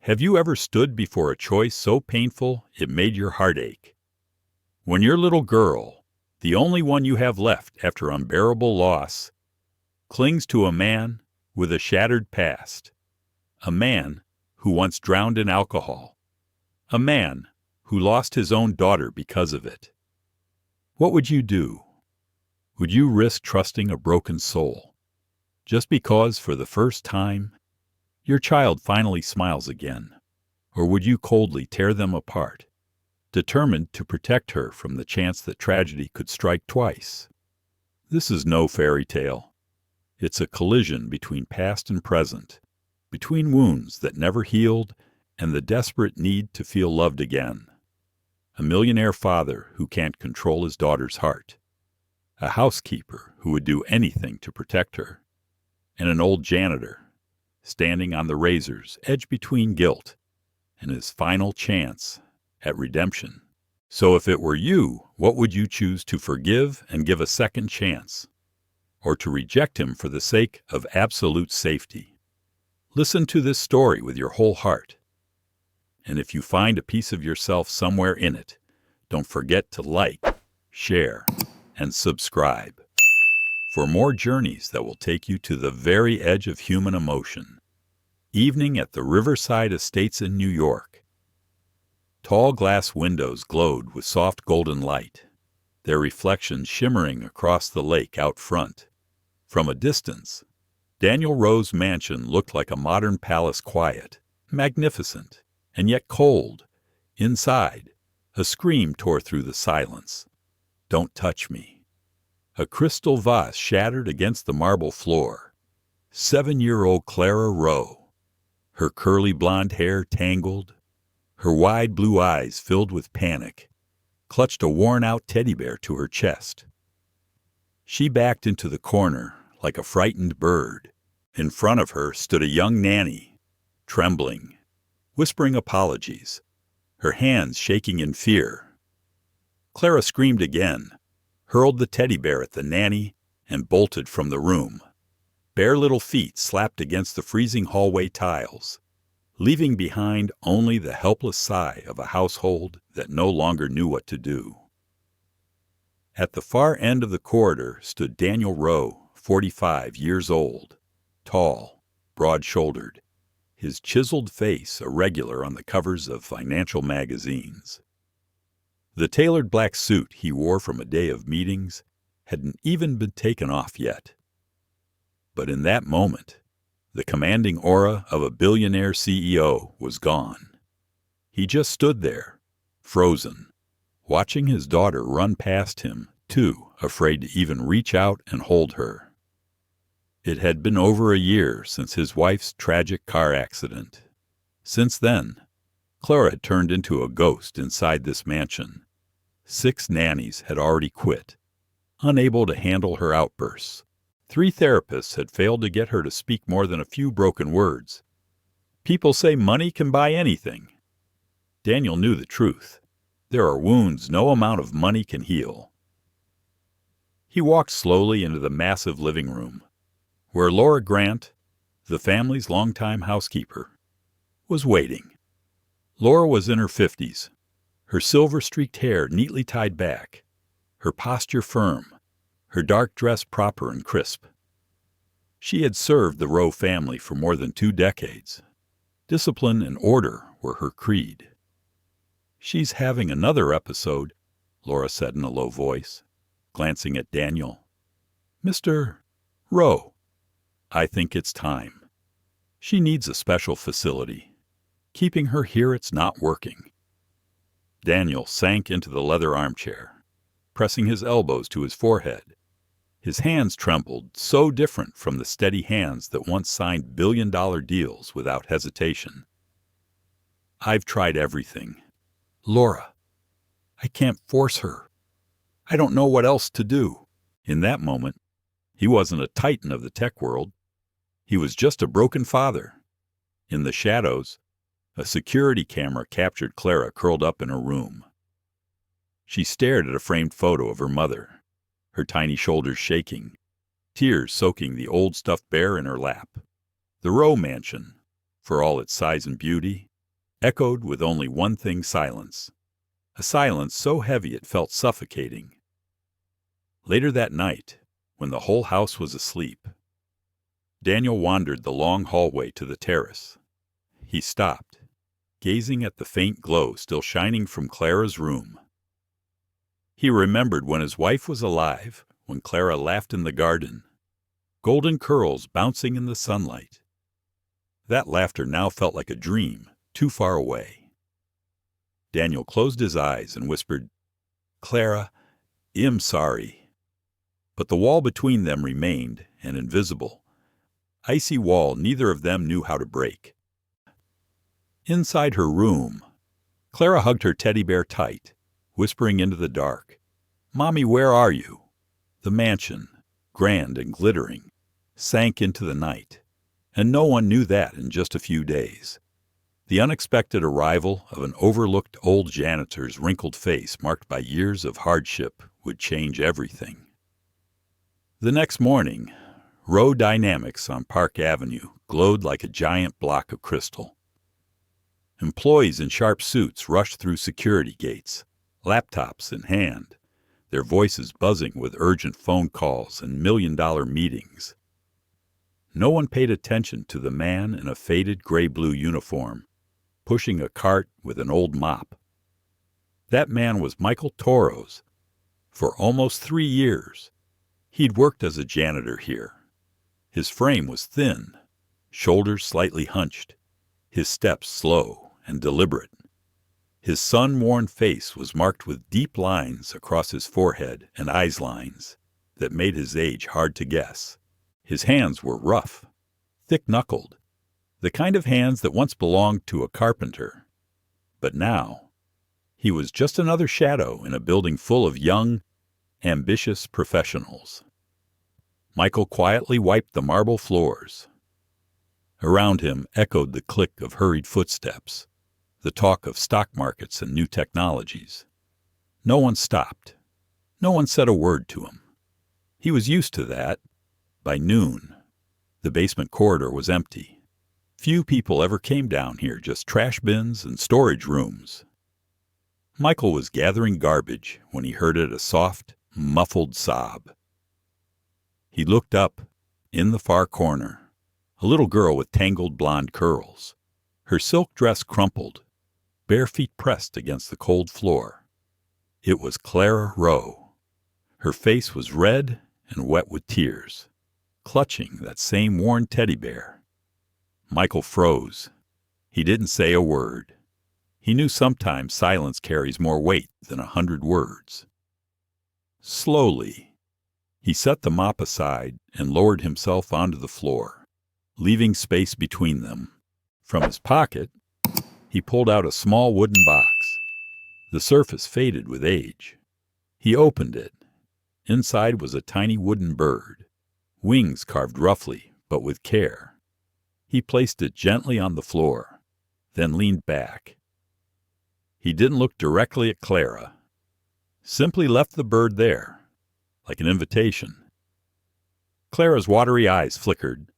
Have you ever stood before a choice so painful it made your heart ache? When your little girl, the only one you have left after unbearable loss, clings to a man with a shattered past, a man who once drowned in alcohol, a man who lost his own daughter because of it, what would you do? Would you risk trusting a broken soul just because, for the first time, your child finally smiles again? Or would you coldly tear them apart, determined to protect her from the chance that tragedy could strike twice? This is no fairy tale. It's a collision between past and present, between wounds that never healed and the desperate need to feel loved again. A millionaire father who can't control his daughter's heart, a housekeeper who would do anything to protect her, and an old janitor standing on the razor's edge between guilt and his final chance at redemption. So if it were you, what would you choose to forgive and give a second chance, or to reject him for the sake of absolute safety? Listen to this story with your whole heart. And if you find a piece of yourself somewhere in it, don't forget to like, share, and subscribe for more journeys that will take you to the very edge of human emotion. Evening at the Riverside Estates in New York. Tall glass windows glowed with soft golden light, their reflections shimmering across the lake out front. From a distance, Daniel Rowe's mansion looked like a modern palace, quiet, magnificent, and yet cold. Inside, a scream tore through the silence. "Don't touch me." A crystal vase shattered against the marble floor. 7-year-old Clara Rowe, her curly blonde hair tangled, her wide blue eyes filled with panic, clutched a worn-out teddy bear to her chest. She backed into the corner like a frightened bird. In front of her stood a young nanny, trembling, whispering apologies, her hands shaking in fear. Clara screamed again, hurled the teddy bear at the nanny, and bolted from the room. Bare little feet slapped against the freezing hallway tiles, leaving behind only the helpless sigh of a household that no longer knew what to do. At the far end of the corridor stood Daniel Rowe, 45 years old, tall, broad-shouldered, his chiseled face a regular on the covers of financial magazines. The tailored black suit he wore from a day of meetings hadn't even been taken off yet. But in that moment, the commanding aura of a billionaire CEO was gone. He just stood there, frozen, watching his daughter run past him, too afraid to even reach out and hold her. It had been over a year since his wife's tragic car accident. Since then, Clara had turned into a ghost inside this mansion. 6 nannies had already quit, unable to handle her outbursts. 3 therapists had failed to get her to speak more than a few broken words. People say money can buy anything. Daniel knew the truth. There are wounds no amount of money can heal. He walked slowly into the massive living room, where Laura Grant, the family's longtime housekeeper, was waiting. Laura was in her 50s, her silver-streaked hair neatly tied back, her posture firm, her dark dress proper and crisp. She had served the Rowe family for more than 2 decades. Discipline and order were her creed. "She's having another episode," Laura said in a low voice, glancing at Daniel. "Mr. Rowe, I think it's time. She needs a special facility. Keeping her here, it's not working." Daniel sank into the leather armchair, pressing his elbows to his forehead. His hands trembled, so different from the steady hands that once signed billion-dollar deals without hesitation. "I've tried everything. Laura, I can't force her. I don't know what else to do." In that moment, he wasn't a titan of the tech world. He was just a broken father. In the shadows, a security camera captured Clara curled up in her room. She stared at a framed photo of her mother, her tiny shoulders shaking, tears soaking the old stuffed bear in her lap. The Rowe mansion, for all its size and beauty, echoed with only one thing: silence. A silence so heavy it felt suffocating. Later that night, when the whole house was asleep, Daniel wandered the long hallway to the terrace. He stopped, gazing at the faint glow still shining from Clara's room. He remembered when his wife was alive, when Clara laughed in the garden, golden curls bouncing in the sunlight. That laughter now felt like a dream, too far away. Daniel closed his eyes and whispered, "Clara, I'm sorry." But the wall between them remained, an invisible, icy wall neither of them knew how to break. Inside her room, Clara hugged her teddy bear tight, whispering into the dark, "Mommy, where are you?" The mansion, grand and glittering, sank into the night, and no one knew that in just a few days. The unexpected arrival of an overlooked old janitor's wrinkled face marked by years of hardship would change everything. The next morning, Row Dynamics on Park Avenue glowed like a giant block of crystal. Employees in sharp suits rushed through security gates, laptops in hand, their voices buzzing with urgent phone calls and million-dollar meetings. No one paid attention to the man in a faded gray-blue uniform, pushing a cart with an old mop. That man was Michael Toros. For almost 3 years, he'd worked as a janitor here. His frame was thin, shoulders slightly hunched, his steps slow and deliberate. His sun-worn face was marked with deep lines across his forehead and eyes lines that made his age hard to guess. His hands were rough, thick-knuckled, the kind of hands that once belonged to a carpenter. But now, he was just another shadow in a building full of young, ambitious professionals. Michael quietly wiped the marble floors. Around him echoed the click of hurried footsteps, the talk of stock markets and new technologies. No one stopped. No one said a word to him. He was used to that. By noon, the basement corridor was empty. Few people ever came down here, just trash bins and storage rooms. Michael was gathering garbage when he heard a soft, muffled sob. He looked up. In the far corner, a little girl with tangled blonde curls, her silk dress crumpled, bare feet pressed against the cold floor. It was Clara Rowe. Her face was red and wet with tears, clutching that same worn teddy bear. Michael froze. He didn't say a word. He knew sometimes silence carries more weight than 100 words. Slowly, he set the mop aside and lowered himself onto the floor, leaving space between them. From his pocket, he pulled out a small wooden box. The surface faded with age. He opened it. Inside was a tiny wooden bird, wings carved roughly but with care. He placed it gently on the floor, then leaned back. He didn't look directly at Clara, simply left the bird there, like an invitation. Clara's watery eyes flickered.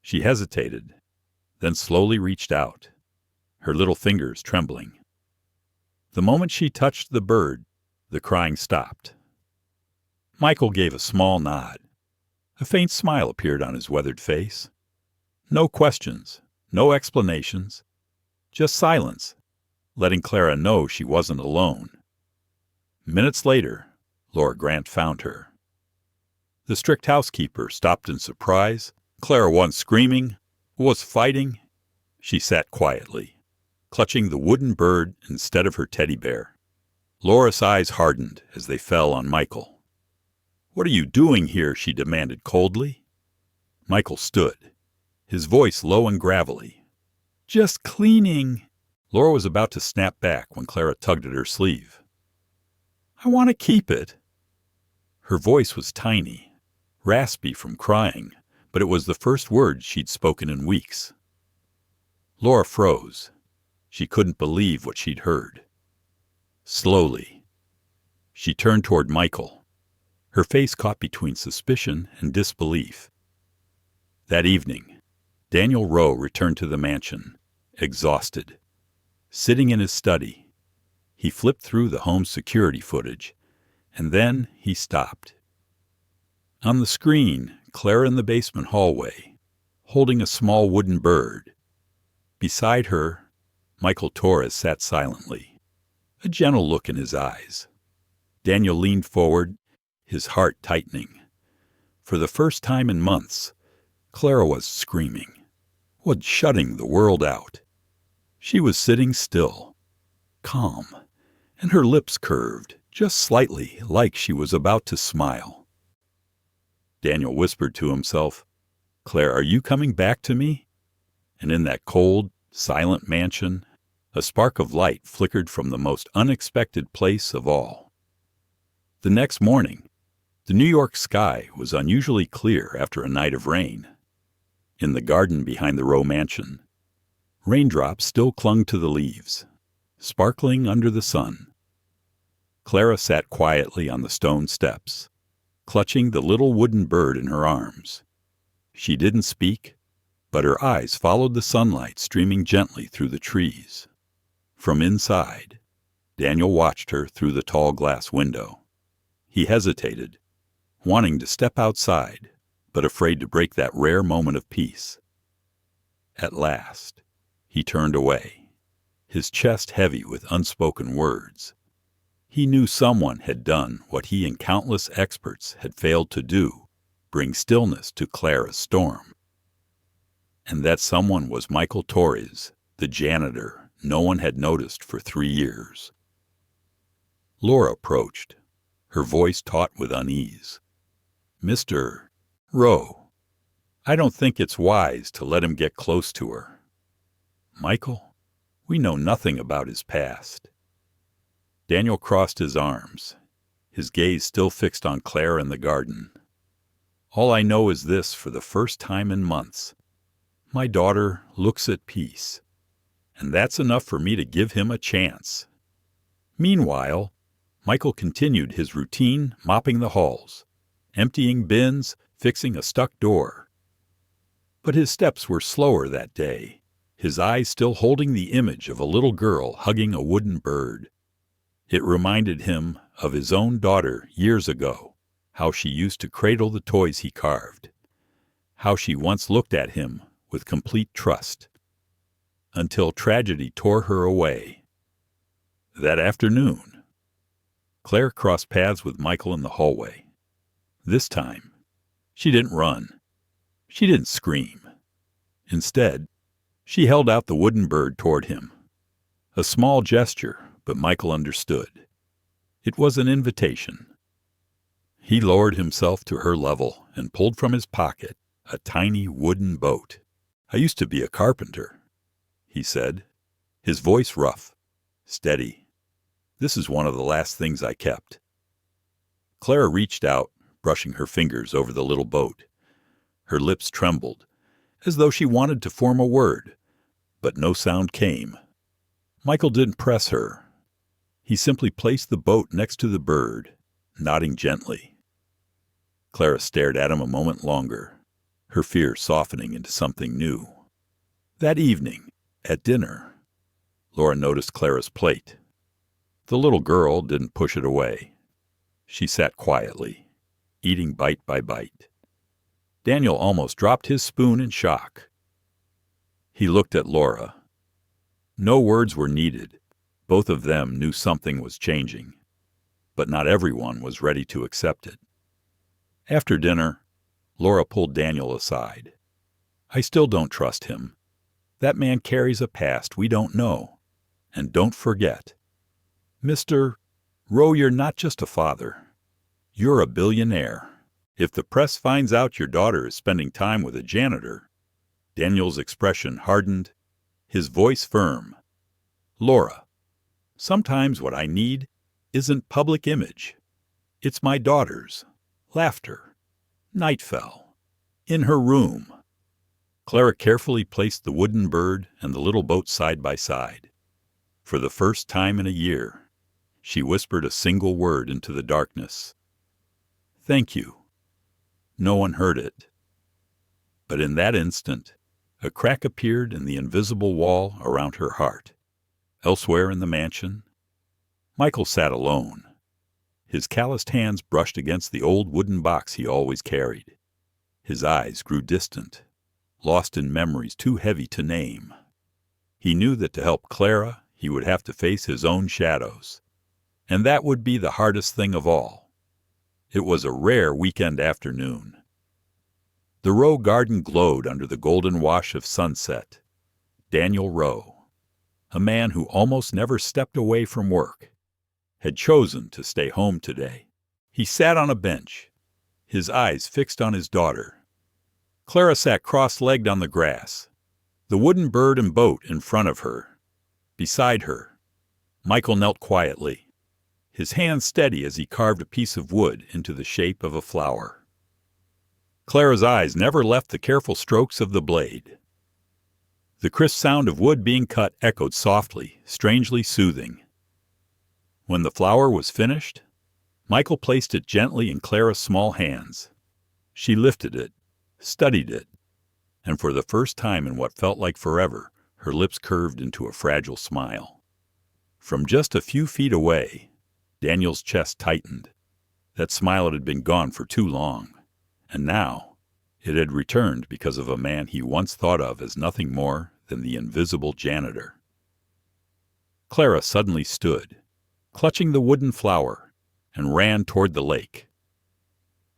She hesitated, then slowly reached out, her little fingers trembling. The moment she touched the bird, the crying stopped. Michael gave a small nod. A faint smile appeared on his weathered face. No questions, no explanations, just silence, letting Clara know she wasn't alone. Minutes later, Laura Grant found her. The strict housekeeper stopped in surprise. Clara wasn't screaming, was fighting. She sat quietly, clutching the wooden bird instead of her teddy bear. Laura's eyes hardened as they fell on Michael. "What are you doing here?" she demanded coldly. Michael stood, his voice low and gravelly. "Just cleaning." Laura was about to snap back when Clara tugged at her sleeve. "I want to keep it." Her voice was tiny, raspy from crying, but it was the first word she'd spoken in weeks. Laura froze. She couldn't believe what she'd heard. Slowly, she turned toward Michael, her face caught between suspicion and disbelief. That evening, Daniel Rowe returned to the mansion, exhausted. sitting in his study. He flipped through the home security footage, and then he stopped. On the screen, Clara in the basement hallway, holding a small wooden bird. Beside her, Michael Torres sat silently, a gentle look in his eyes. Daniel leaned forward, his heart tightening. For the first time in months, Clara was screaming, was shutting the world out. She was sitting still, calm, and her lips curved, just slightly, like she was about to smile. Daniel whispered to himself, "Claire, are you coming back to me?" And in that cold, silent mansion, a spark of light flickered from the most unexpected place of all. The next morning, the New York sky was unusually clear after a night of rain. In the garden behind the Rowe mansion, raindrops still clung to the leaves, sparkling under the sun. Clara sat quietly on the stone steps, clutching the little wooden bird in her arms. She didn't speak, but her eyes followed the sunlight streaming gently through the trees. From inside, Daniel watched her through the tall glass window. He hesitated, wanting to step outside, but afraid to break that rare moment of peace. At last, he turned away, his chest heavy with unspoken words. He knew someone had done what he and countless experts had failed to do, bring stillness to Clara's storm. And that someone was Michael Torres, the janitor no one had noticed for 3 years. Laura approached, her voice taut with unease. "Mr. Rowe, I don't think it's wise to let him get close to her. Michael, we know nothing about his past." Daniel crossed his arms, his gaze still fixed on Claire in the garden. "All I know is this for the first time in months. My daughter looks at peace, and that's enough for me to give him a chance." Meanwhile, Michael continued his routine mopping the halls, emptying bins, fixing a stuck door. But his steps were slower that day, his eyes still holding the image of a little girl hugging a wooden bird. It reminded him of his own daughter years ago, how she used to cradle the toys he carved, how she once looked at him with complete trust, until tragedy tore her away. That afternoon, Claire crossed paths with Michael in the hallway. This time, she didn't run. She didn't scream. Instead, she held out the wooden bird toward him. A small gesture, but Michael understood. It was an invitation. He lowered himself to her level and pulled from his pocket a tiny wooden boat. "I used to be a carpenter," he said, his voice rough, steady. "This is one of the last things I kept." Clara reached out, brushing her fingers over the little boat. Her lips trembled, as though she wanted to form a word, but no sound came. Michael didn't press her. He simply placed the boat next to the bird, nodding gently. Clara stared at him a moment longer, her fear softening into something new. That evening, at dinner, Laura noticed Clara's plate. The little girl didn't push it away. She sat quietly, eating bite by bite. Daniel almost dropped his spoon in shock. He looked at Laura. No words were needed. Both of them knew something was changing, but not everyone was ready to accept it. After dinner, Laura pulled Daniel aside. "I still don't trust him. That man carries a past we don't know. And don't forget, Mr. Rowe, you're not just a father. You're a billionaire. If the press finds out your daughter is spending time with a janitor—" Daniel's expression hardened, his voice firm. "Laura, sometimes what I need isn't public image. It's my daughter's laughter. Night fell. In her room." Clara carefully placed the wooden bird and the little boat side by side. For the first time in a year, she whispered a single word into the darkness. "Thank you." No one heard it. But in that instant, a crack appeared in the invisible wall around her heart. Elsewhere in the mansion, Michael sat alone. His calloused hands brushed against the old wooden box he always carried. His eyes grew distant, lost in memories too heavy to name. He knew that to help Clara, he would have to face his own shadows. And that would be the hardest thing of all. It was a rare weekend afternoon. The Rowe garden glowed under the golden wash of sunset. Daniel Rowe, a man who almost never stepped away from work, had chosen to stay home today. He sat on a bench, his eyes fixed on his daughter. Clara sat cross-legged on the grass, the wooden bird and boat in front of her. Beside her, Michael knelt quietly, his hand steady as he carved a piece of wood into the shape of a flower. Clara's eyes never left the careful strokes of the blade. The crisp sound of wood being cut echoed softly, strangely soothing. When the flower was finished, Michael placed it gently in Clara's small hands. She lifted it, studied it, and for the first time in what felt like forever, her lips curved into a fragile smile. From just a few feet away, Daniel's chest tightened. That smile had been gone for too long, and now it had returned because of a man he once thought of as nothing more than the invisible janitor. Clara suddenly stood, clutching the wooden flower, and ran toward the lake.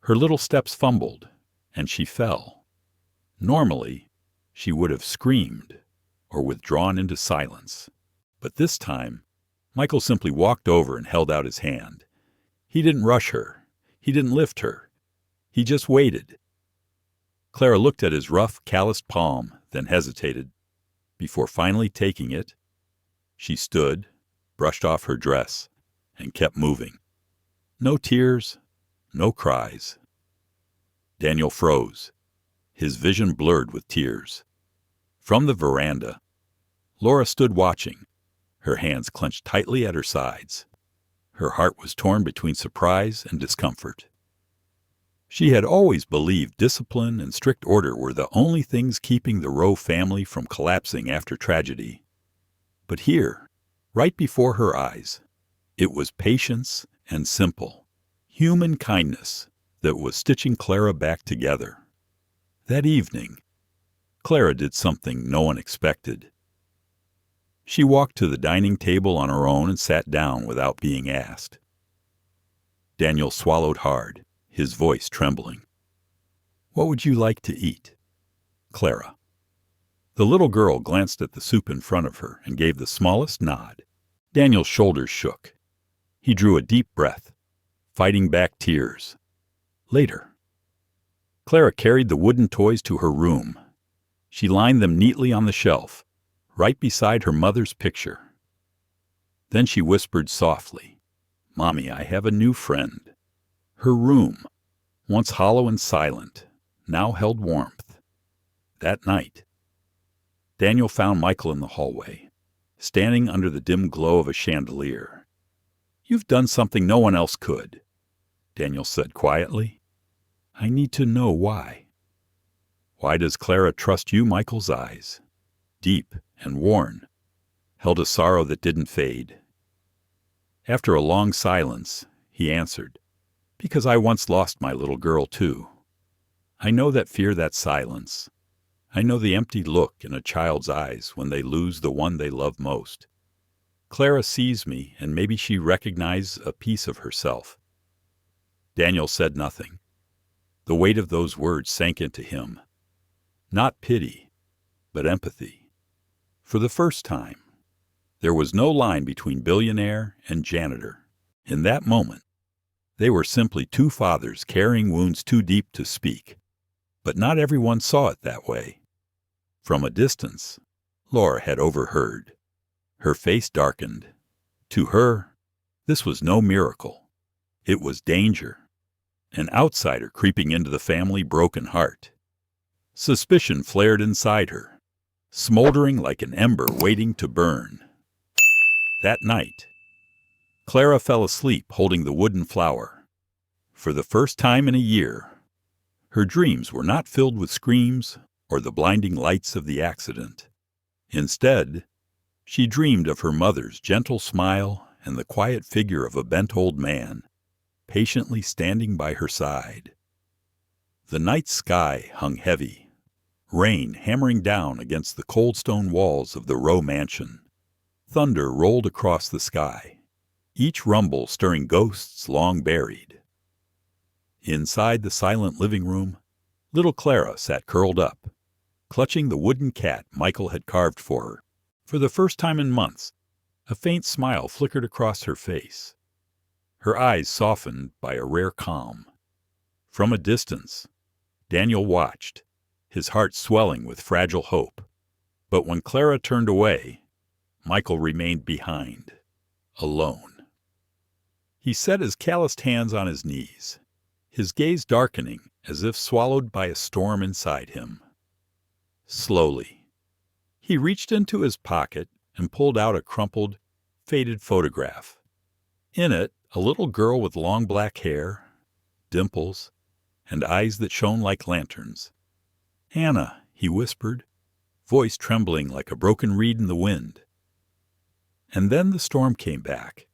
Her little steps fumbled, and she fell. Normally, she would have screamed or withdrawn into silence, but this time, Michael simply walked over and held out his hand. He didn't rush her. He didn't lift her. He just waited. Clara looked at his rough, calloused palm, then hesitated. Before finally taking it, she stood, brushed off her dress, and kept moving. No tears, no cries. Daniel froze, his vision blurred with tears. From the veranda, Laura stood watching, her hands clenched tightly at her sides. Her heart was torn between surprise and discomfort. She had always believed discipline and strict order were the only things keeping the Rowe family from collapsing after tragedy. But here, right before her eyes, it was patience and simple, human kindness that was stitching Clara back together. That evening, Clara did something no one expected. She walked to the dining table on her own and sat down without being asked. Daniel swallowed hard, his voice trembling. "What would you like to eat?" Clara. The little girl glanced at the soup in front of her and gave the smallest nod. Daniel's shoulders shook. He drew a deep breath, fighting back tears. Later. Clara carried the wooden toys to her room. She lined them neatly on the shelf, right beside her mother's picture. Then she whispered softly, "Mommy, I have a new friend." Her room, once hollow and silent, now held warmth. That night, Daniel found Michael in the hallway, standing under the dim glow of a chandelier. "You've done something no one else could," Daniel said quietly. "I need to know why." "Why does Clara trust you?" Michael's eyes, deep and worn, held a sorrow that didn't fade. After a long silence, he answered, "Because I once lost my little girl, too. I know that fear, that silence. I know the empty look in a child's eyes when they lose the one they love most. Clara sees me, and maybe she recognizes a piece of herself." Daniel said nothing. The weight of those words sank into him. Not pity, but empathy. For the first time, there was no line between billionaire and janitor. In that moment, they were simply two fathers carrying wounds too deep to speak. But not everyone saw it that way. From a distance, Laura had overheard. Her face darkened. To her, this was no miracle. It was danger. An outsider creeping into the family broken heart. Suspicion flared inside her, smoldering like an ember waiting to burn. That night, Clara fell asleep holding the wooden flower. For the first time in a year, her dreams were not filled with screams or the blinding lights of the accident. Instead, She dreamed of her mother's gentle smile and the quiet figure of a bent old man, patiently standing by her side. The night sky hung heavy, rain hammering down against the cold stone walls of the Rowe mansion. Thunder rolled across the sky, each rumble stirring ghosts long buried. Inside the silent living room, little Clara sat curled up, clutching the wooden cat Michael had carved for her. For the first time in months, a faint smile flickered across her face. Her eyes softened by a rare calm. From a distance, Daniel watched, his heart swelling with fragile hope. But when Clara turned away, Michael remained behind, alone. He set his calloused hands on his knees, his gaze darkening as if swallowed by a storm inside him. Slowly, he reached into his pocket and pulled out a crumpled, faded photograph. In it, a little girl with long black hair, dimples, and eyes that shone like lanterns. "Anna," he whispered, voice trembling like a broken reed in the wind. And then the storm came back.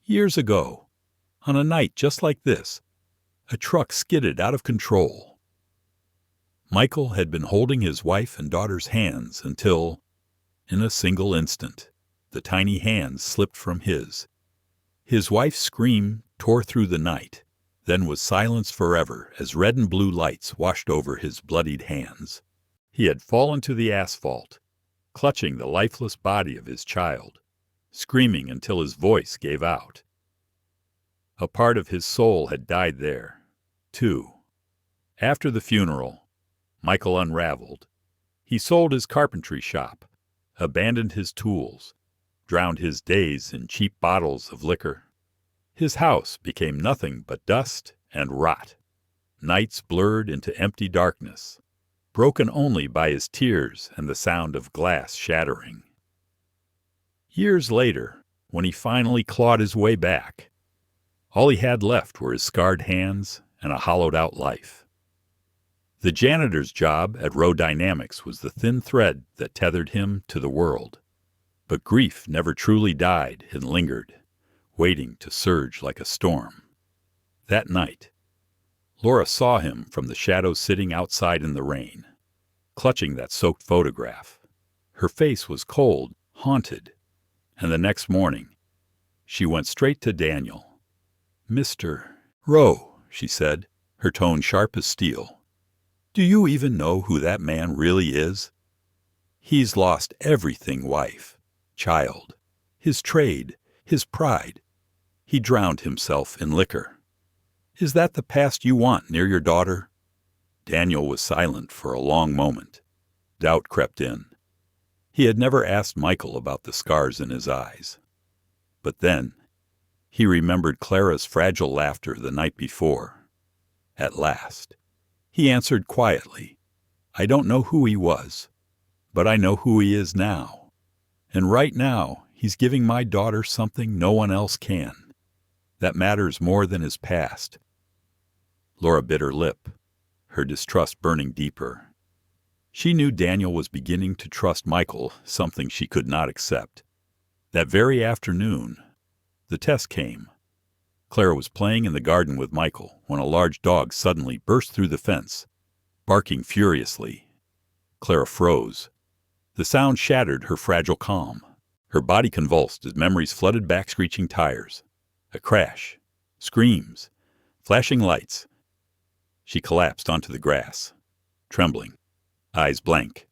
Years ago, on a night just like this, a truck skidded out of control. Michael had been holding his wife and daughter's hands until, in a single instant, the tiny hands slipped from his. His wife's scream tore through the night, then was silenced forever as red and blue lights washed over his bloodied hands. He had fallen to the asphalt, clutching the lifeless body of his child, screaming until his voice gave out. A part of his soul had died there, too. After the funeral, Michael unraveled. He sold his carpentry shop, abandoned his tools, drowned his days in cheap bottles of liquor. His house became nothing but dust and rot. Nights blurred into empty darkness, broken only by his tears and the sound of glass shattering. Years later, when he finally clawed his way back, all he had left were his scarred hands and a hollowed-out life. The janitor's job at Rowe Dynamics was the thin thread that tethered him to the world. But grief never truly died and lingered, waiting to surge like a storm. That night, Laura saw him from the shadows sitting outside in the rain, clutching that soaked photograph. Her face was cold, haunted, and the next morning, she went straight to Daniel. "Mr. Rowe," she said, her tone sharp as steel. "Do you even know who that man really is? He's lost everything, wife, child, his trade, his pride. He drowned himself in liquor. Is that the past you want near your daughter?" Daniel was silent for a long moment. Doubt crept in. He had never asked Michael about the scars in his eyes. But then, he remembered Clara's fragile laughter the night before. At last, he answered quietly, "I don't know who he was, but I know who he is now. And right now, he's giving my daughter something no one else can. That matters more than his past." Laura bit her lip, her distrust burning deeper. She knew Daniel was beginning to trust Michael, something she could not accept. That very afternoon, the test came. Clara was playing in the garden with Michael when a large dog suddenly burst through the fence, barking furiously. Clara froze. The sound shattered her fragile calm. Her body convulsed as memories flooded back screeching tires. A crash, screams, flashing lights. She collapsed onto the grass, trembling, eyes blank.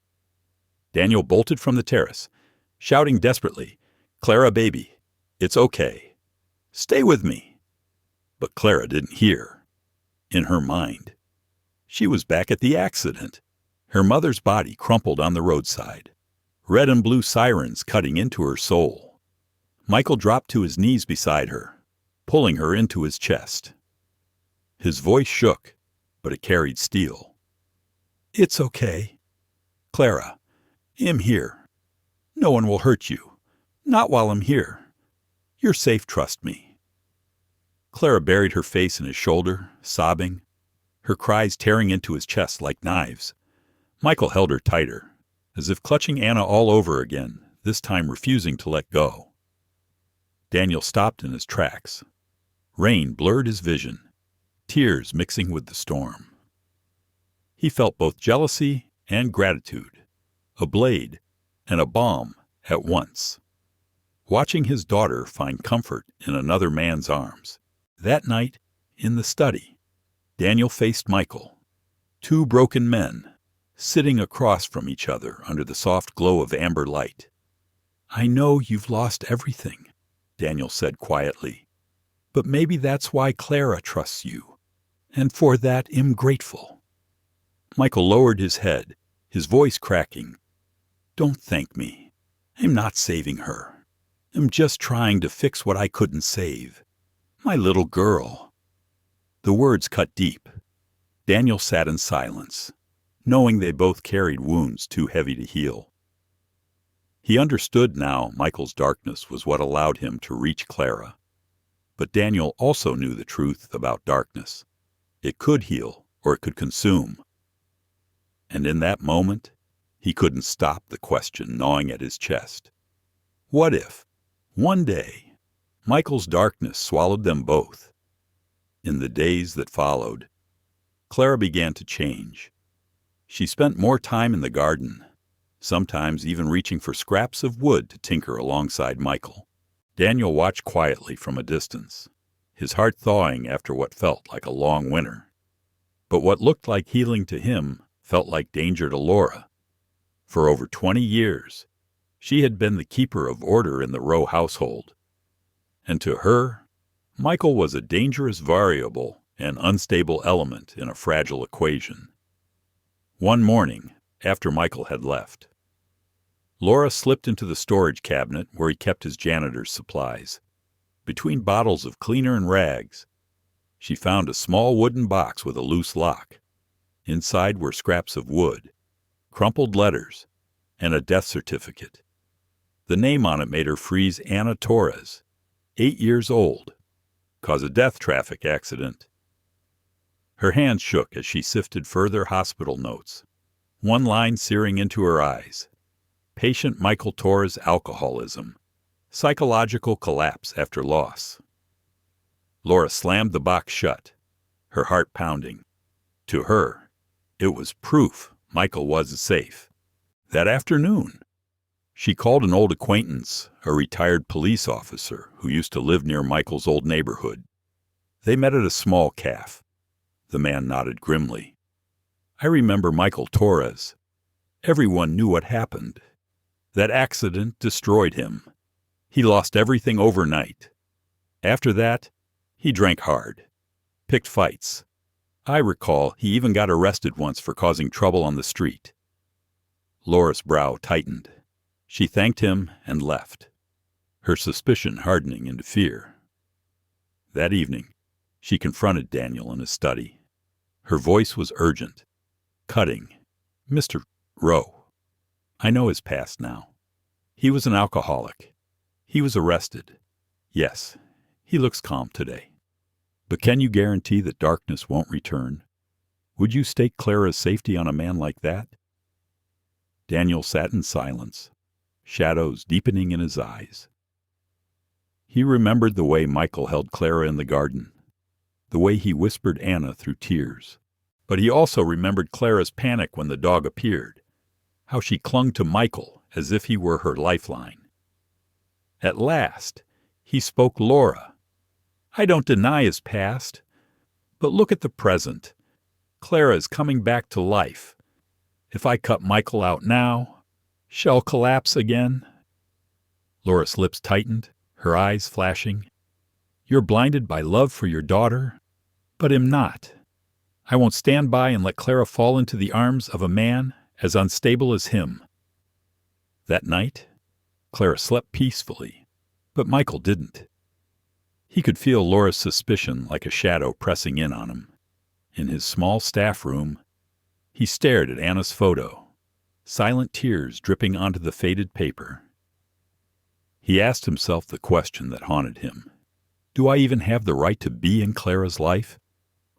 Daniel bolted from the terrace, shouting desperately, "Clara, baby, it's okay. Stay with me." But Clara didn't hear. In her mind, she was back at the accident. Her mother's body crumpled on the roadside, red and blue sirens cutting into her soul. Michael dropped to his knees beside her, pulling her into his chest. His voice shook, but it carried steel. "It's okay. Clara, I'm here. No one will hurt you. Not while I'm here. You're safe, trust me." Clara buried her face in his shoulder, sobbing, her cries tearing into his chest like knives. Michael held her tighter, as if clutching Anna all over again, this time refusing to let go. Daniel stopped in his tracks. Rain blurred his vision, tears mixing with the storm. He felt both jealousy and gratitude, a blade and a balm at once. Watching his daughter find comfort in another man's arms. That night, in the study, Daniel faced Michael, two broken men, sitting across from each other under the soft glow of amber light. "I know you've lost everything," Daniel said quietly, "but maybe that's why Clara trusts you, and for that I'm grateful." Michael lowered his head, his voice cracking. "Don't thank me. I'm not saving her. I'm just trying to fix what I couldn't save. My little girl." The words cut deep. Daniel sat in silence, knowing they both carried wounds too heavy to heal. He understood now Michael's darkness was what allowed him to reach Clara. But Daniel also knew the truth about darkness. It could heal or it could consume. And in that moment, he couldn't stop the question gnawing at his chest. What if, one day, Michael's darkness swallowed them both? In the days that followed, Clara began to change. She spent more time in the garden, sometimes even reaching for scraps of wood to tinker alongside Michael. Daniel watched quietly from a distance, his heart thawing after what felt like a long winter. But what looked like healing to him felt like danger to Laura. For over 20 years, she had been the keeper of order in the Rowe household. And to her, Michael was a dangerous variable and unstable element in a fragile equation. One morning, after Michael had left, Laura slipped into the storage cabinet where he kept his janitor's supplies. Between bottles of cleaner and rags, she found a small wooden box with a loose lock. Inside were scraps of wood, crumpled letters, and a death certificate. The name on it made her freeze. Anna Torres, 8 years old, cause a death traffic accident. Her hands shook as she sifted further hospital notes, one line searing into her eyes. Patient Michael Torres' alcoholism, psychological collapse after loss. Laura slammed the box shut, her heart pounding. To her, it was proof Michael was safe. That afternoon, she called an old acquaintance, a retired police officer who used to live near Michael's old neighborhood. They met at a small cafe. The man nodded grimly. "I remember Michael Torres. Everyone knew what happened. That accident destroyed him. He lost everything overnight. After that, he drank hard, picked fights. I recall he even got arrested once for causing trouble on the street." Laura's brow tightened. She thanked him and left, her suspicion hardening into fear. That evening, she confronted Daniel in his study. Her voice was urgent, cutting. "Mr. Rowe, I know his past now. He was an alcoholic. He was arrested. Yes, he looks calm today. But can you guarantee that darkness won't return? Would you stake Clara's safety on a man like that?" Daniel sat in silence, shadows deepening in his eyes. He remembered the way Michael held Clara in the garden, the way he whispered Anna through tears. But he also remembered Clara's panic when the dog appeared, how she clung to Michael as if he were her lifeline. At last, he spoke Laura. "I don't deny his past, but look at the present. Clara is coming back to life. If I cut Michael out now, she'll collapse again." Laura's lips tightened, her eyes flashing. "You're blinded by love for your daughter, but I'm not. I won't stand by and let Clara fall into the arms of a man as unstable as him." That night, Clara slept peacefully, but Michael didn't. He could feel Laura's suspicion like a shadow pressing in on him. In his small staff room, he stared at Anna's photo, silent tears dripping onto the faded paper. He asked himself the question that haunted him. Do I even have the right to be in Clara's life?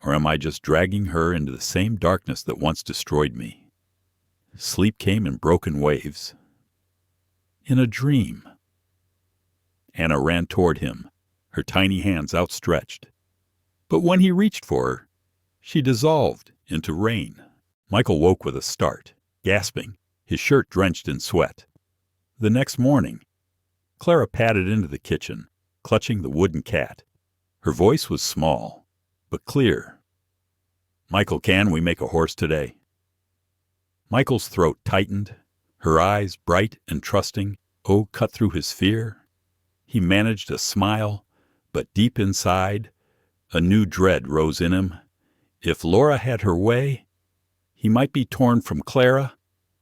Or am I just dragging her into the same darkness that once destroyed me? Sleep came in broken waves. in a dream." Anna ran toward him, her tiny hands outstretched. But when he reached for her, she dissolved into rain. Michael woke with a start, gasping, his shirt drenched in sweat. The next morning, Clara padded into the kitchen, clutching the wooden cat. Her voice was small, but clear. "Michael, can we make a horse today?" Michael's throat tightened, her eyes bright and trusting, cut through his fear. He managed a smile, but deep inside, a new dread rose in him. If Laura had her way, he might be torn from Clara,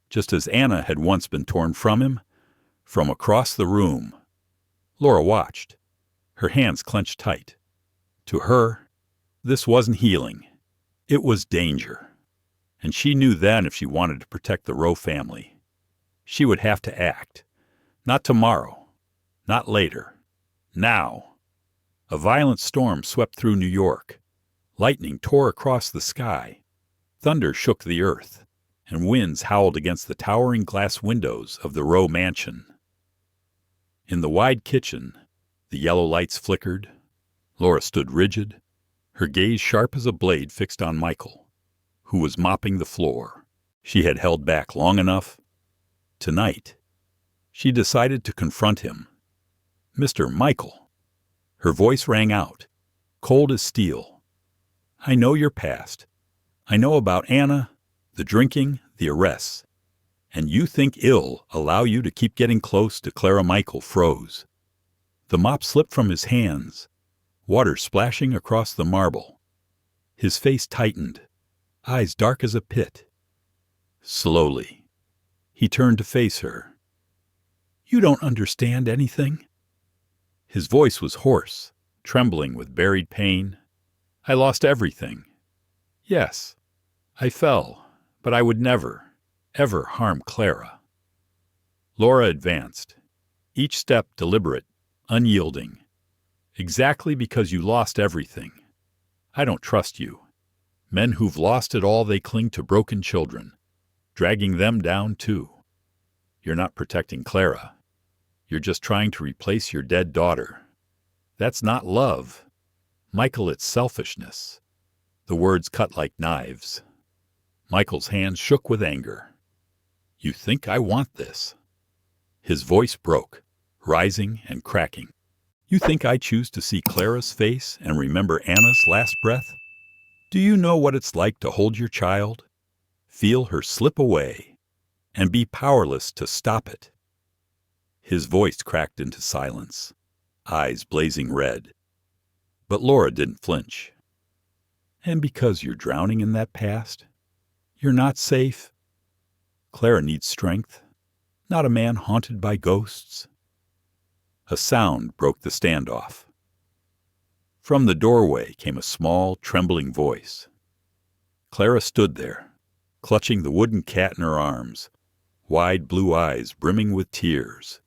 just as Anna had once been torn from him. From across the room, Laura watched, her hands clenched tight. To her, this wasn't healing. It was danger. And she knew then if she wanted to protect the Rowe family, she would have to act. Not tomorrow, not later, now. A violent storm swept through New York. Lightning tore across the sky. Thunder shook the earth, and winds howled against the towering glass windows of the Rowe mansion. In the wide kitchen, the yellow lights flickered. Laura stood rigid, her gaze sharp as a blade fixed on Michael, who was mopping the floor. She had held back long enough. Tonight, she decided to confront him. "Mr. Michael." Her voice rang out, cold as steel. "I know your past. I know about Anna, the drinking, the arrests. And you think ill allow you to keep getting close to Clara." Michael froze. The mop slipped from his hands, water splashing across the marble. His face tightened, eyes dark as a pit. Slowly, he turned to face her. "You don't understand anything." His voice was hoarse, trembling with buried pain. "I lost everything. Yes, I fell, but I would never, ever harm Clara." Laura advanced, each step deliberate, unyielding. "Exactly because you lost everything. I don't trust you. Men who've lost it all, they cling to broken children, dragging them down too. You're not protecting Clara. You're just trying to replace your dead daughter. That's not love. Michael, it's selfishness." The words cut like knives. Michael's hands shook with anger. "You think I want this?" His voice broke, rising and cracking. "You think I choose to see Clara's face and remember Anna's last breath? Do you know what it's like to hold your child, feel her slip away, and be powerless to stop it?" His voice cracked into silence, eyes blazing red. But Laura didn't flinch. "And because you're drowning in that past, you're not safe. Clara needs strength, not a man haunted by ghosts." A sound broke the standoff. From the doorway came a small, trembling voice. Clara stood there, clutching the wooden cat in her arms, wide blue eyes brimming with tears.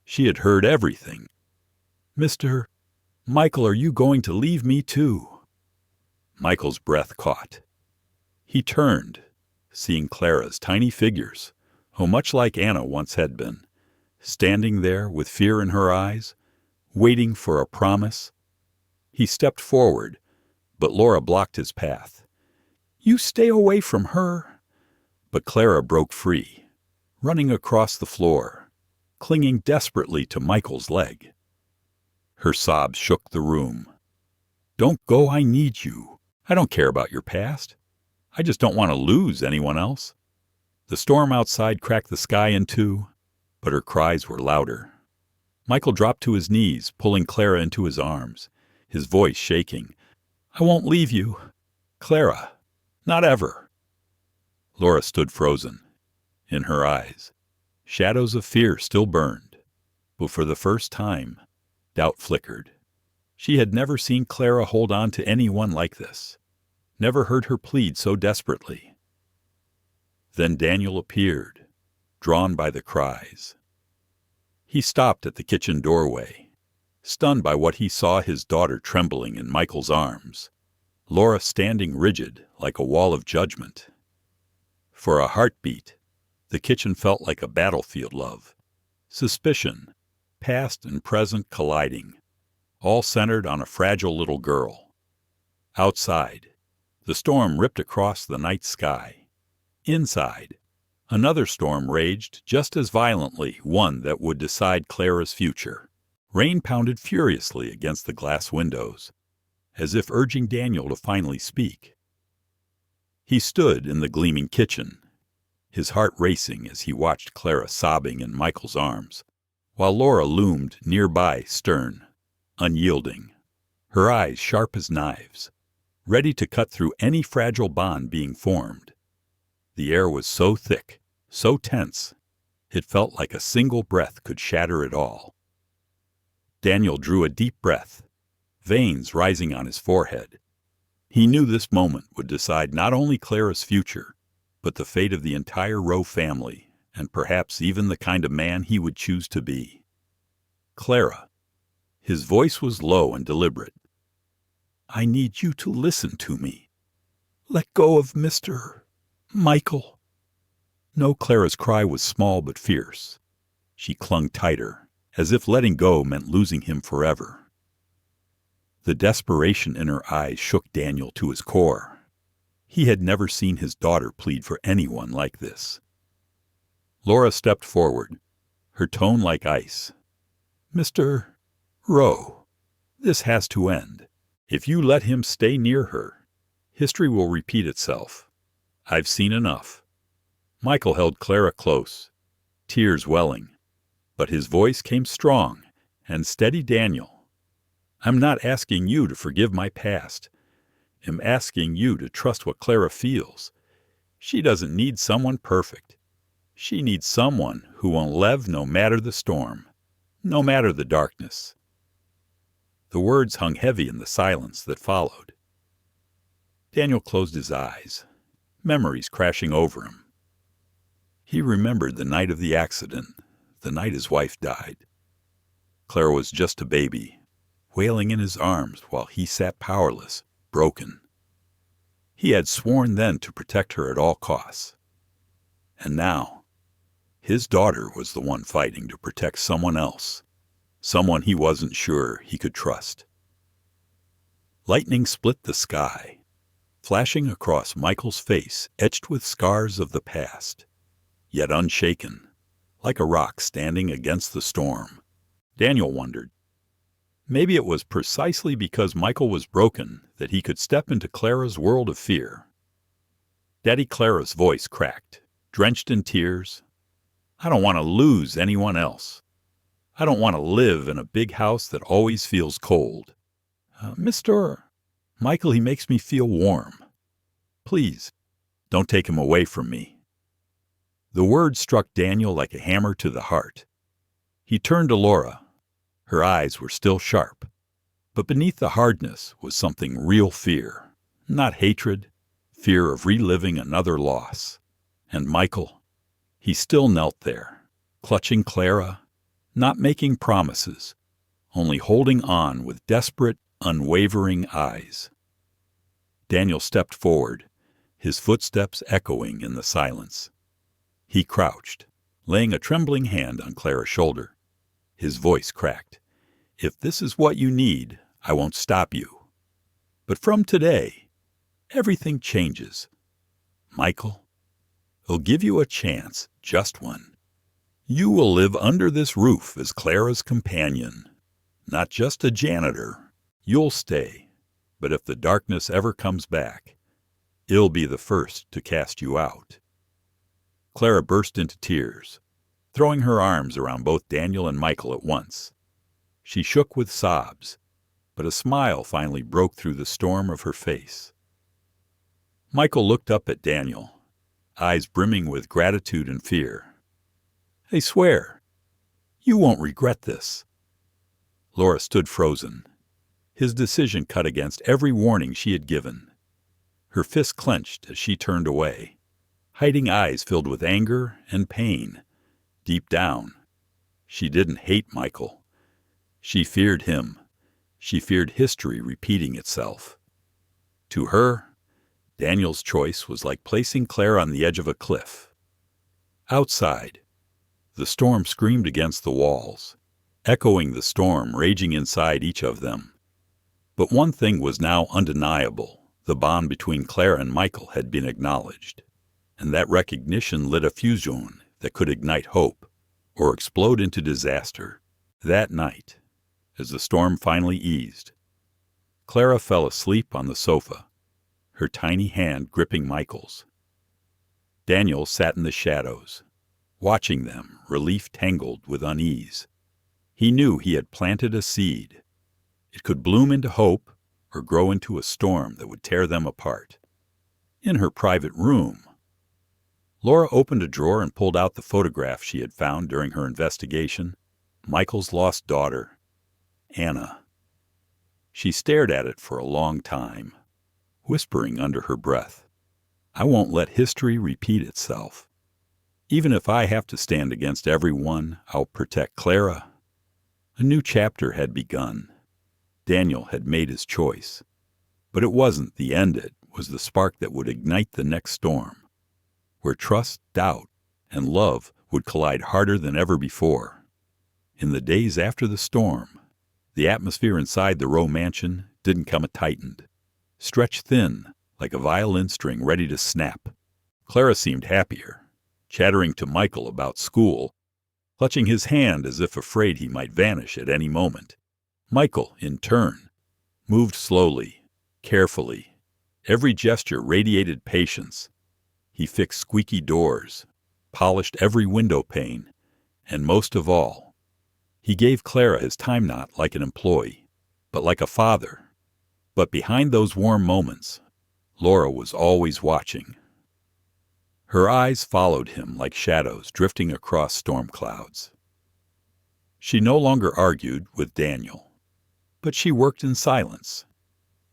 She had heard everything. "Mr. Michael, are you going to leave me too?" Michael's breath caught. He turned, seeing Clara's tiny figures, much like Anna once had been, standing there with fear in her eyes, waiting for a promise. He stepped forward, but Laura blocked his path. "You stay away from her." But Clara broke free, running across the floor, clinging desperately to Michael's leg. Her sobs shook the room. "Don't go, I need you. I don't care about your past. I just don't want to lose anyone else." The storm outside cracked the sky in two, but her cries were louder. Michael dropped to his knees, pulling Clara into his arms, his voice shaking. "I won't leave you, Clara. Not ever." Laura stood frozen. In her eyes, shadows of fear still burned, but for the first time, doubt flickered. She had never seen Clara hold on to anyone like this, never heard her plead so desperately. Then Daniel appeared, drawn by the cries. He stopped at the kitchen doorway, stunned by what he saw, his daughter trembling in Michael's arms, Laura standing rigid like a wall of judgment. For a heartbeat, the kitchen felt like a battlefield, love. Suspicion, past and present colliding, all centered on a fragile little girl. Outside, the storm ripped across the night sky. Inside, another storm raged just as violently, one that would decide Clara's future. Rain pounded furiously against the glass windows, as if urging Daniel to finally speak. He stood in the gleaming kitchen, his heart racing as he watched Clara sobbing in Michael's arms, while Laura loomed nearby, stern, unyielding, her eyes sharp as knives, ready to cut through any fragile bond being formed. The air was so thick, so tense, it felt like a single breath could shatter it all. Daniel drew a deep breath, veins rising on his forehead. He knew this moment would decide not only Clara's future, but the fate of the entire Rowe family, and perhaps even the kind of man he would choose to be. Clara. His voice was low and deliberate. I need you to listen to me. Let go of Mr. Michael. No, Clara's cry was small but fierce. She clung tighter, as if letting go meant losing him forever. The desperation in her eyes shook Daniel to his core. He had never seen his daughter plead for anyone like this. Laura stepped forward, her tone like ice. Mr. Rowe, this has to end. If you let him stay near her, history will repeat itself. I've seen enough. Michael held Clara close, tears welling, but his voice came strong and steady. Daniel, I'm not asking you to forgive my past. I'm asking you to trust what Clara feels. She doesn't need someone perfect. She needs someone who won't leave no matter the storm, no matter the darkness. The words hung heavy in the silence that followed. Daniel closed his eyes, memories crashing over him. He remembered the night of the accident, the night his wife died. Clara was just a baby, wailing in his arms while he sat powerless, broken. He had sworn then to protect her at all costs. And now, his daughter was the one fighting to protect someone else, someone he wasn't sure he could trust. Lightning split the sky, flashing across Michael's face etched with scars of the past, yet unshaken, like a rock standing against the storm. Daniel wondered, maybe it was precisely because Michael was broken that he could step into Clara's world of fear. Daddy Clara's voice cracked, drenched in tears. I don't want to lose anyone else. I don't want to live in a big house that always feels cold. Mr. Michael, he makes me feel warm. Please, don't take him away from me. The words struck Daniel like a hammer to the heart. He turned to Laura. Her eyes were still sharp, but beneath the hardness was something real fear, not hatred, fear of reliving another loss. And Michael, he still knelt there, clutching Clara, not making promises, only holding on with desperate, unwavering eyes. Daniel stepped forward, his footsteps echoing in the silence. He crouched, laying a trembling hand on Clara's shoulder. His voice cracked. If this is what you need, I won't stop you. But from today, everything changes. Michael, I'll give you a chance, just one. You will live under this roof as Clara's companion, not just a janitor. You'll stay, but if the darkness ever comes back, it'll be the first to cast you out. Clara burst into tears, throwing her arms around both Daniel and Michael at once. She shook with sobs, but a smile finally broke through the storm of her face. Michael looked up at Daniel, eyes brimming with gratitude and fear. I swear, you won't regret this. Laura stood frozen. His decision cut against every warning she had given. Her fist clenched as she turned away, hiding eyes filled with anger and pain. Deep down, she didn't hate Michael. She feared him. She feared history repeating itself. To her, Daniel's choice was like placing Clara on the edge of a cliff. Outside, The storm screamed against the walls, echoing the storm raging inside each of them. But one thing was now undeniable. The bond between Clara and Michael had been acknowledged, and that recognition lit a fusion that could ignite hope or explode into disaster. That night, as the storm finally eased, Clara fell asleep on the sofa, her tiny hand gripping Michael's. Daniel sat in the shadows, watching them, relief tangled with unease. He knew he had planted a seed. It could bloom into hope or grow into a storm that would tear them apart. In her private room, Laura opened a drawer and pulled out the photograph she had found during her investigation, Michael's lost daughter, Anna. She stared at it for a long time, whispering under her breath, "I won't let history repeat itself. Even if I have to stand against everyone, I'll protect Clara." A new chapter had begun. Daniel had made his choice. But it wasn't the end. It was the spark that would ignite the next storm, where trust, doubt, and love would collide harder than ever before. In the days after the storm, the atmosphere inside the Rowe mansion didn't come tightened, stretched thin like a violin string ready to snap. Clara seemed happier, chattering to Michael about school, clutching his hand as if afraid he might vanish at any moment. Michael, in turn, moved slowly, carefully. Every gesture radiated patience. He fixed squeaky doors, polished every window pane, and most of all, he gave Clara his time not like an employee, but like a father. But behind those warm moments, Laura was always watching. Her eyes followed him like shadows drifting across storm clouds. She no longer argued with Daniel, but she worked in silence.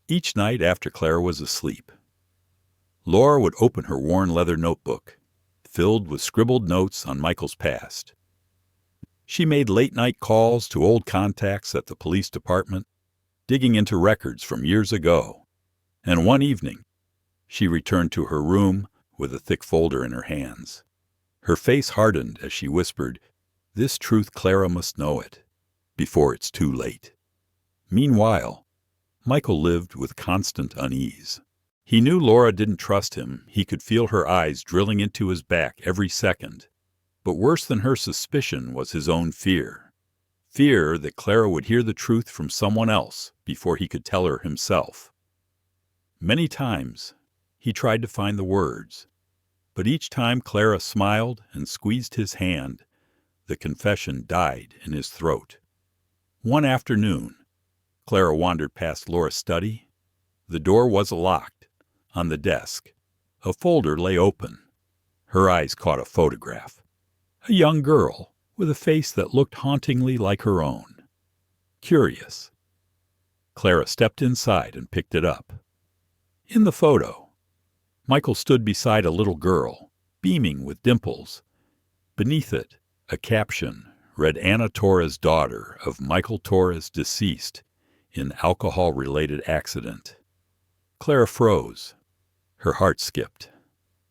Each night after Clara was asleep, Laura would open her worn leather notebook, filled with scribbled notes on Michael's past. She made late-night calls to old contacts at the police department, digging into records from years ago. And one evening, she returned to her room with a thick folder in her hands. Her face hardened as she whispered, "This truth, Clara must know it, before it's too late." Meanwhile, Michael lived with constant unease. He knew Laura didn't trust him. He could feel her eyes drilling into his back every second. But worse than her suspicion was his own fear. Fear that Clara would hear the truth from someone else before he could tell her himself. Many times, he tried to find the words, but each time Clara smiled and squeezed his hand, the confession died in his throat. One afternoon, Clara wandered past Laura's study. The door was locked. On the desk, a folder lay open. Her eyes caught a photograph. A young girl with a face that looked hauntingly like her own. Curious. Clara stepped inside and picked it up. In the photo, Michael stood beside a little girl, beaming with dimples. Beneath it, a caption read, "Anna Torres, daughter of Michael Torres, deceased in alcohol-related accident." Clara froze. Her heart skipped.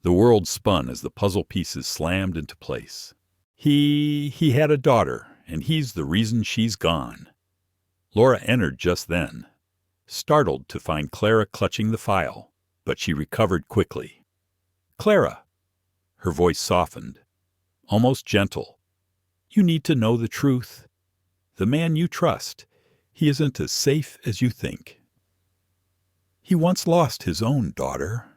The world spun as the puzzle pieces slammed into place. He had a daughter, and he's the reason she's gone. Laura entered just then, startled to find Clara clutching the file, but she recovered quickly. "Clara," her voice softened, almost gentle, "you need to know the truth. The man you trust, he isn't as safe as you think. He once lost his own daughter."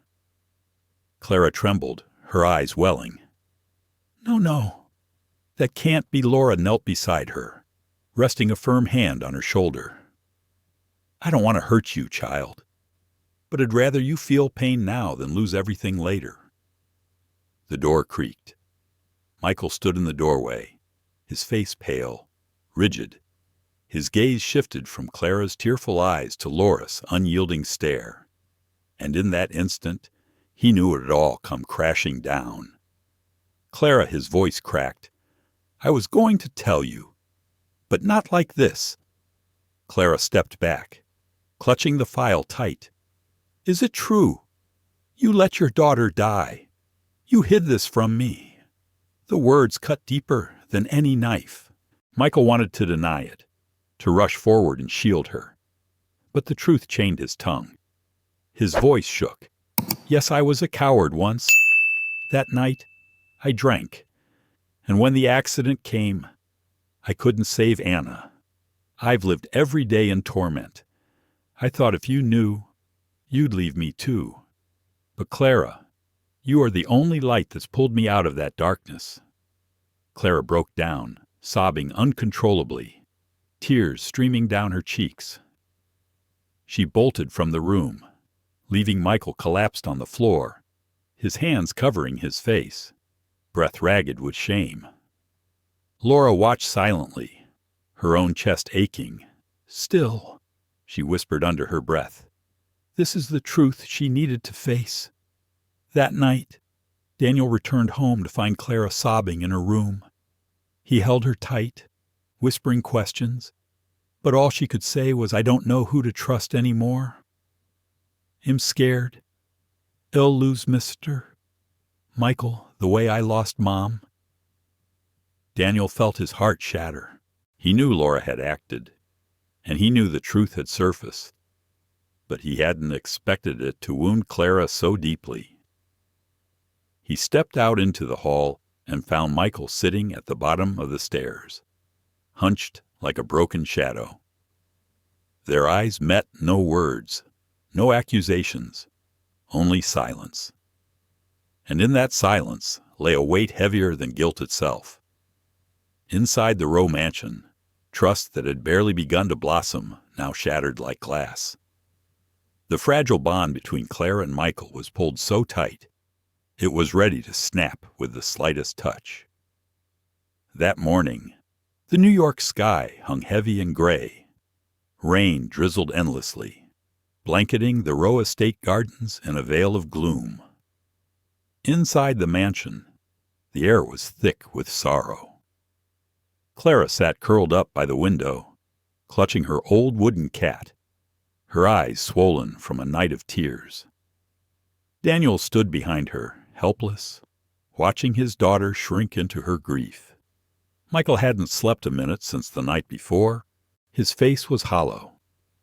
Clara trembled, her eyes welling. No, that can't be." Laura knelt beside her, resting a firm hand on her shoulder. "I don't want to hurt you, child, but I'd rather you feel pain now than lose everything later." The door creaked. Michael stood in the doorway, his face pale, rigid. His gaze shifted from Clara's tearful eyes to Laura's unyielding stare. And in that instant, he knew it had all come crashing down. "Clara," his voice cracked, "I was going to tell you, but not like this." Clara stepped back, clutching the file tight. "Is it true? You let your daughter die. You hid this from me." The words cut deeper than any knife. Michael wanted to deny it, to rush forward and shield her. But the truth chained his tongue. His voice shook. Yes, I was a coward once. That night, I drank. And when the accident came, I couldn't save Anna. I've lived every day in torment. I thought if you knew, you'd leave me too. But Clara, you are the only light that's pulled me out of that darkness. Clara broke down, sobbing uncontrollably, tears streaming down her cheeks. She bolted from the room, leaving Michael collapsed on the floor, his hands covering his face, breath ragged with shame. Laura watched silently, her own chest aching. Still, she whispered under her breath, this is the truth she needed to face. That night, Daniel returned home to find Clara sobbing in her room. He held her tight, whispering questions, but all she could say was, I don't know who to trust anymore. I'm scared. I'll lose Mister Michael the way I lost Mom. Daniel felt his heart shatter. He knew Laura had acted, and he knew the truth had surfaced, but he hadn't expected it to wound Clara so deeply. He stepped out into the hall and found Michael sitting at the bottom of the stairs, hunched like a broken shadow. Their eyes met, no words, no accusations, only silence. And in that silence lay a weight heavier than guilt itself. Inside the Rowe mansion, trust that had barely begun to blossom now shattered like glass. The fragile bond between Clara and Michael was pulled so tight, it was ready to snap with the slightest touch. That morning, the New York sky hung heavy and gray. Rain drizzled endlessly, blanketing the Rowe estate gardens in a veil of gloom. Inside the mansion, the air was thick with sorrow. Clara sat curled up by the window, clutching her old wooden cat, her eyes swollen from a night of tears. Daniel stood behind her, helpless, watching his daughter shrink into her grief. Michael hadn't slept a minute since the night before. His face was hollow,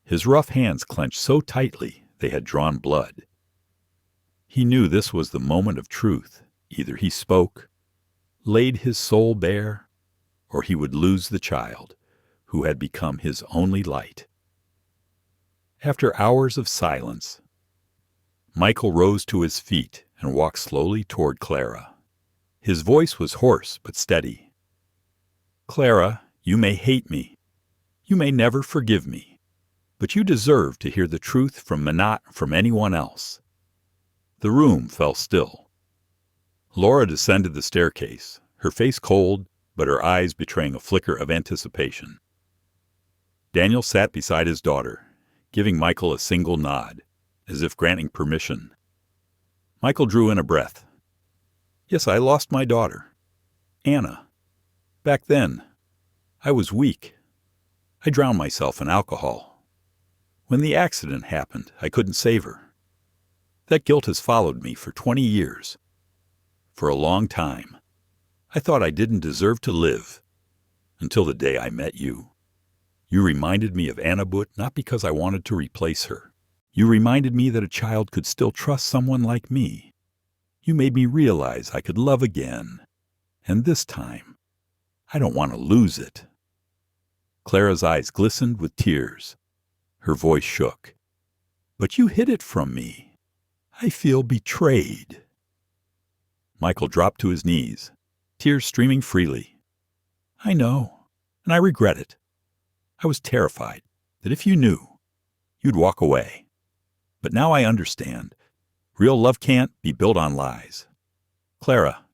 his rough hands clenched so tightly they had drawn blood. He knew this was the moment of truth. Either he spoke, laid his soul bare, or he would lose the child who had become his only light. After hours of silence, Michael rose to his feet and walked slowly toward Clara. His voice was hoarse but steady. Clara, you may hate me. You may never forgive me. But you deserve to hear the truth from me, not from anyone else. The room fell still. Laura descended the staircase, her face cold, but her eyes betraying a flicker of anticipation. Daniel sat beside his daughter, giving Michael a single nod, as if granting permission. Michael drew in a breath. Yes, I lost my daughter, Anna. Back then, I was weak. I drowned myself in alcohol. When the accident happened, I couldn't save her. That guilt has followed me for 20 years. For a long time, I thought I didn't deserve to live, until the day I met you. You reminded me of Anna Butt not because I wanted to replace her. You reminded me that a child could still trust someone like me. You made me realize I could love again. And this time, I don't want to lose it. Clara's eyes glistened with tears. Her voice shook. But you hid it from me. I feel betrayed. Michael dropped to his knees, tears streaming freely. I know, and I regret it. I was terrified that if you knew, you'd walk away. But now I understand. Real love can't be built on lies. Clara,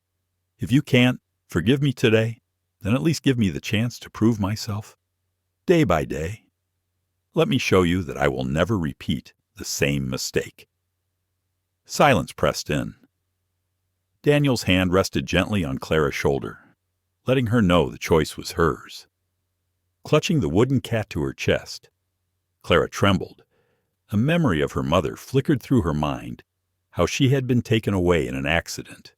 if you can't forgive me today, then at least give me the chance to prove myself. Day by day. Let me show you that I will never repeat the same mistake. Silence pressed in. Daniel's hand rested gently on Clara's shoulder, letting her know the choice was hers. Clutching the wooden cat to her chest, Clara trembled. A memory of her mother flickered through her mind, how she had been taken away in an accident,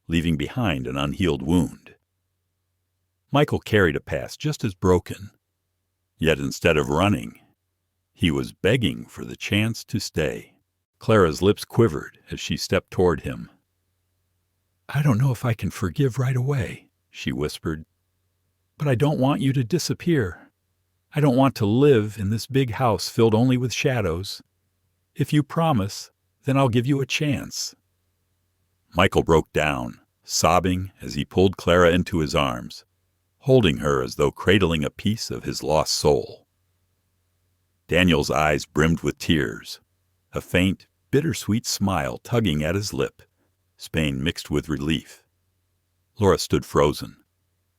leaving behind an unhealed wound. Michael carried a past just as broken. Yet instead of running, he was begging for the chance to stay. Clara's lips quivered as she stepped toward him. "I don't know if I can forgive right away," she whispered. "But I don't want you to disappear. I don't want to live in this big house filled only with shadows. If you promise, then I'll give you a chance." Michael broke down, sobbing as he pulled Clara into his arms, holding her as though cradling a piece of his lost soul. Daniel's eyes brimmed with tears, a faint, bittersweet smile tugging at his lip, Spain mixed with relief. Laura stood frozen,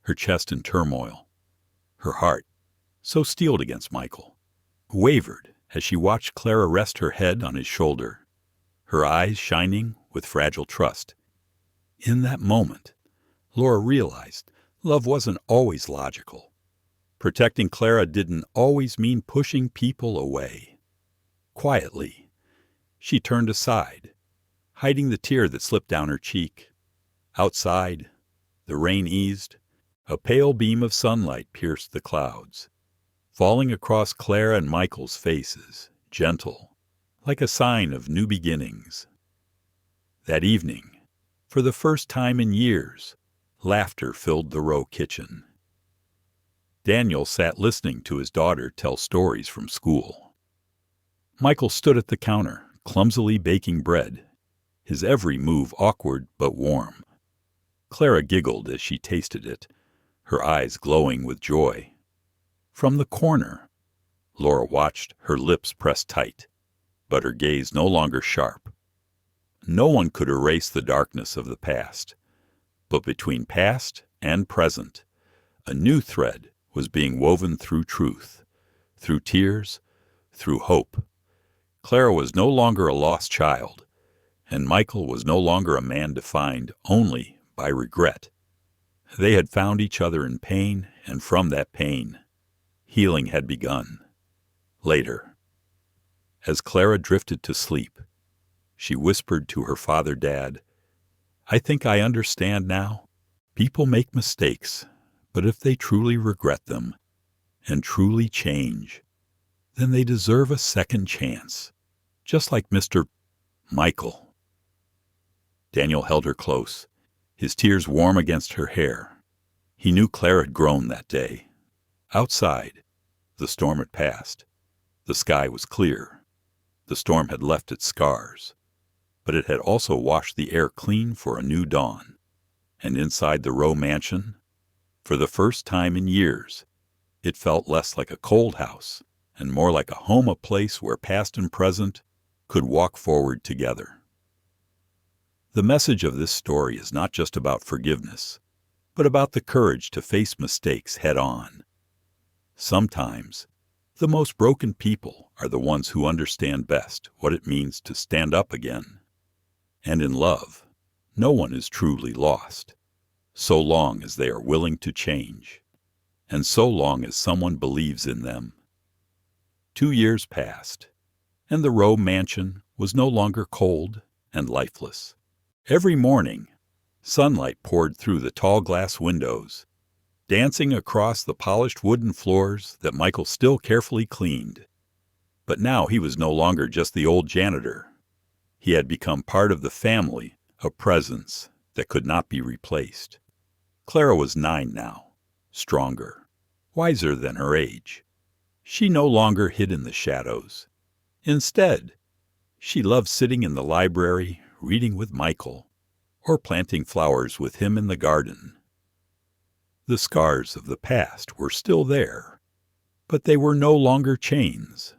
her chest in turmoil. Her heart, so steeled against Michael, wavered as she watched Clara rest her head on his shoulder, her eyes shining with fragile trust. In that moment, Laura realized love wasn't always logical. Protecting Clara didn't always mean pushing people away. Quietly, she turned aside, hiding the tear that slipped down her cheek. Outside, the rain eased. A pale beam of sunlight pierced the clouds, falling across Clara and Michael's faces, gentle, like a sign of new beginnings. That evening, for the first time in years, laughter filled the Rowe kitchen. Daniel sat listening to his daughter tell stories from school. Michael stood at the counter, clumsily baking bread, his every move awkward but warm. Clara giggled as she tasted it, her eyes glowing with joy. From the corner, Laura watched, her lips pressed tight, but her gaze no longer sharp. No one could erase the darkness of the past, but between past and present, a new thread was being woven through truth, through tears, through hope. Clara was no longer a lost child, and Michael was no longer a man defined only by regret. They had found each other in pain, and from that pain, healing had begun. Later, as Clara drifted to sleep, she whispered to her father, "Dad, I think I understand now. People make mistakes, but if they truly regret them and truly change, then they deserve a second chance, just like Mr. Michael." Daniel held her close, his tears warm against her hair. He knew Clara had grown that day. Outside, the storm had passed. The sky was clear. The storm had left its scars, but it had also washed the air clean for a new dawn. And inside the Rowe mansion, for the first time in years, it felt less like a cold house and more like a home, a place where past and present could walk forward together. The message of this story is not just about forgiveness, but about the courage to face mistakes head on. Sometimes, the most broken people are the ones who understand best what it means to stand up again. And in love, no one is truly lost, so long as they are willing to change, and so long as someone believes in them. 2 years passed, and the Rowe mansion was no longer cold and lifeless. Every morning, sunlight poured through the tall glass windows, dancing across the polished wooden floors that Michael still carefully cleaned. But now he was no longer just the old janitor. He had become part of the family, a presence that could not be replaced. Clara was 9 now, stronger, wiser than her age. She no longer hid in the shadows. Instead, she loved sitting in the library, reading with Michael, or planting flowers with him in the garden. The scars of the past were still there, but they were no longer chains.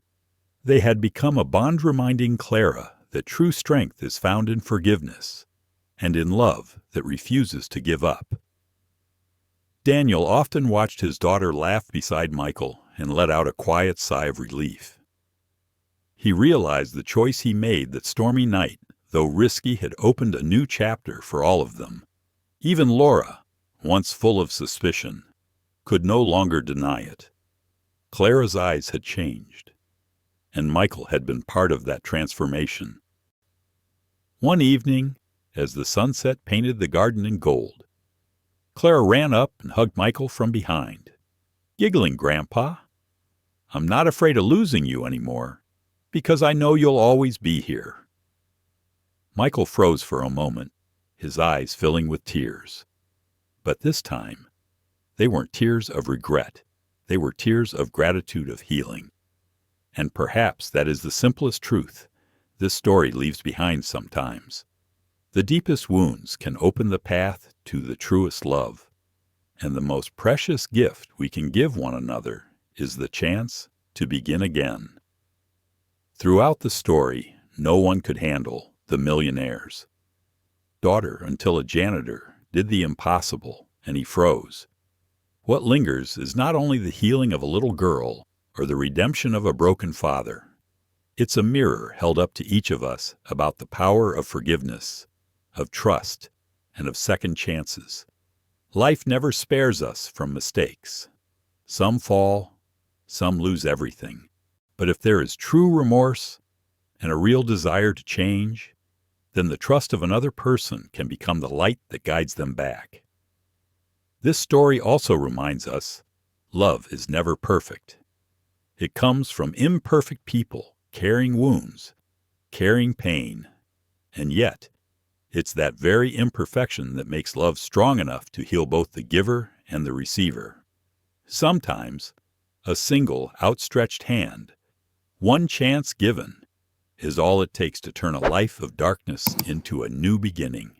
They had become a bond reminding Clara that true strength is found in forgiveness and in love that refuses to give up. Daniel often watched his daughter laugh beside Michael and let out a quiet sigh of relief. He realized the choice he made that stormy night, though risky, had opened a new chapter for all of them. Even Laura, once full of suspicion, could no longer deny it. Clara's eyes had changed, and Michael had been part of that transformation. One evening, as the sunset painted the garden in gold, Clara ran up and hugged Michael from behind. Giggling, Grandpa. I'm not afraid of losing you anymore, because I know you'll always be here. Michael froze for a moment, his eyes filling with tears. But this time, they weren't tears of regret. They were tears of gratitude, of healing. And perhaps that is the simplest truth this story leaves behind sometimes. The deepest wounds can open the path to the truest love. And the most precious gift we can give one another is the chance to begin again. Throughout the story, no one could handle the millionaire's daughter until a janitor did the impossible and he froze. What lingers is not only the healing of a little girl or the redemption of a broken father. It's a mirror held up to each of us about the power of forgiveness, of trust, and of second chances. Life never spares us from mistakes. Some fall, some lose everything. But if there is true remorse and a real desire to change, then the trust of another person can become the light that guides them back. This story also reminds us love is never perfect. It comes from imperfect people carrying wounds, carrying pain, and yet it's that very imperfection that makes love strong enough to heal both the giver and the receiver. Sometimes, a single outstretched hand, one chance given, is all it takes to turn a life of darkness into a new beginning.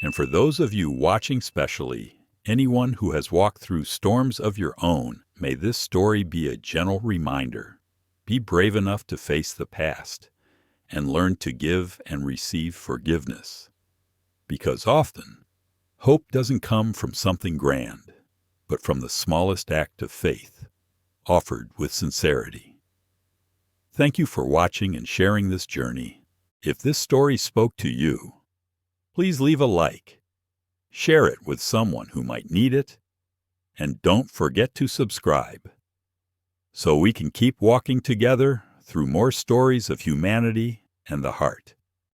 And for those of you watching specially, anyone who has walked through storms of your own, may this story be a gentle reminder. Be brave enough to face the past and learn to give and receive forgiveness. Because often, hope doesn't come from something grand, but from the smallest act of faith, offered with sincerity. Thank you for watching and sharing this journey. If this story spoke to you, please leave a like, share it with someone who might need it, and don't forget to subscribe, so we can keep walking together through more stories of humanity and the heart.